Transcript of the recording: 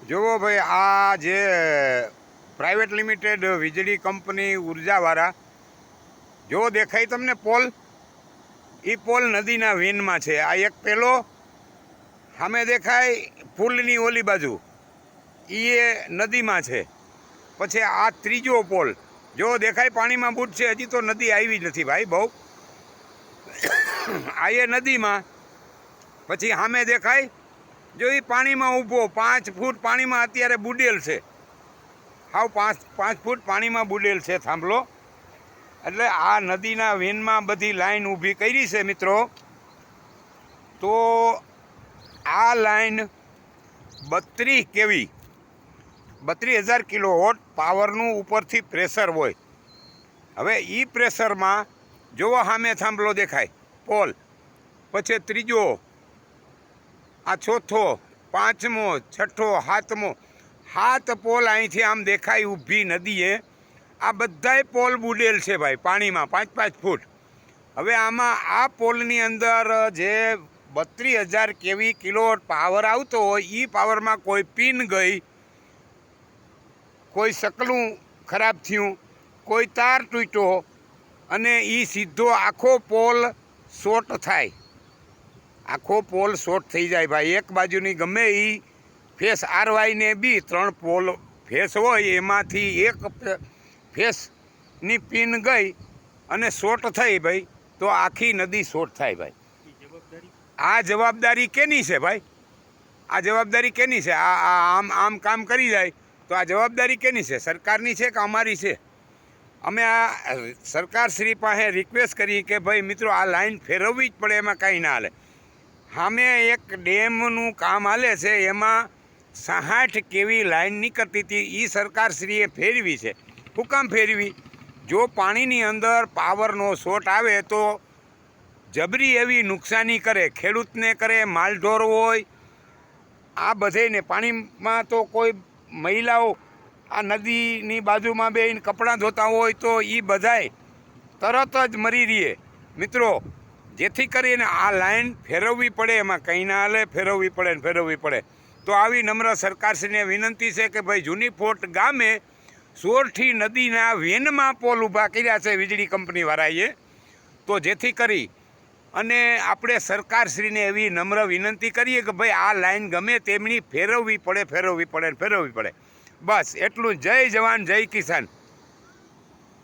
જુઓ ભાઈ, આ જે પ્રાઇવેટ લિમિટેડ વીજળી કંપની ઉર્જાવાળા, જો દેખાય તમને પોલ, એ પોલ નદીના વેનમાં છે. આ એક પેલો સામે દેખાય પુલની ઓલી બાજુ, એ નદીમાં છે. પછી આ ત્રીજો પોલ જો દેખાય પાણીમાં બૂટશે. હજી તો નદી આવી નથી ભાઈ બહુ. આ એ નદીમાં. પછી સામે દેખાય જો એ પાણીમાં ઊભો 5 ફૂટ પાણીમાં અત્યારે બુડેલ છે. હાવ 5 ફૂટ પાણીમાં બુડેલ છે થાંભલો. એટલે આ નદીના વેનમાં બધી લાઈન ઊભી કરી છે મિત્રો. તો આ લાઈન 32 કેવી 32,000 કિલોવોટ પાવરનું ઉપરથી પ્રેશર હોય. હવે એ પ્રેશરમાં જોવો સામે થાંભલો દેખાય પોલ, પછી ત્રીજો, આ ચોથો, પાંચમો, છઠ્ઠો, સાતમો, 7 પોલ અહીંથી આમ દેખાય ઊભી નદીએ. આ બધાય પોલ બુડેલ છે ભાઈ પાણીમાં 5-5 ફૂટ. હવે આમાં આ પોલની અંદર જે 32,000 કેવી કિલોવોટ પાવર આવતો હોય, એ પાવરમાં કોઈ પિન ગઈ, કોઈ સકલું ખરાબ થયું, કોઈ તાર તૂટ્યો અને એ સીધો આખો પોલ શોર્ટ થાય. આખો પોલ શોર્ટ થઈ જાય ભાઈ. એક બાજુની ગમે એ ફેસ આરવાઈને બી 3 પોલ ફેસ હોય, એમાંથી એક ફેસની પિન ગઈ અને શોર્ટ થઈ ભાઈ, તો આખી નદી શોર્ટ થાય ભાઈ. આ જવાબદારી કેની છે ભાઈ? આ જવાબદારી કેની છે? આમ કામ કરી જાય તો આ જવાબદારી કેની છે? સરકારની છે કે અમારી છે? અમે આ સરકારશ્રી પાસે રિક્વેસ્ટ કરી કે ભાઈ મિત્રો આ લાઈન ફેરવવી જ પડે, એમાં કાંઈ ના હાલે. સામે એક ડેમનું કામ હાલે છે, એમાં 66 કેવી લાઈન નીકળતી હતી, એ સરકારશ્રીએ ફેરવી છે. શું કામ ફેરવી? જો પાણીની અંદર પાવરનો શોર્ટ આવે તો જબરી એવી નુકસાની કરે, ખેડૂતને કરે, માલઢોર હોય, આ બધેને. પાણીમાં તો કોઈ મહિલાઓ આ નદીની બાજુમાં બેસીને કપડાં ધોતા હોય તો એ બધાય તરત જ મરી રહીએ મિત્રો. જેથી કરીને આ લાઈન ફેરવવી પડે, એમાં કંઈ ના હાલે, ફેરવવી પડે ને ફેરવવી પડે. તો આવી નમ્ર સરકારશ્રીને વિનંતી છે કે ભાઈ જૂની ફોર્ટ ગામે સોરઠી નદીના વેનમાં પોલ ઊભા કર્યા છે વીજળી કંપનીવાળાએ. તો જેથી કરી અને આપણે સરકારશ્રીને એવી નમ્ર વિનંતી કરીએ કે ભાઈ આ લાઈન ગમે તેમની ફેરવવી પડે ને ફેરવવી પડે. બસ એટલું. જય જવાન જય કિસાન.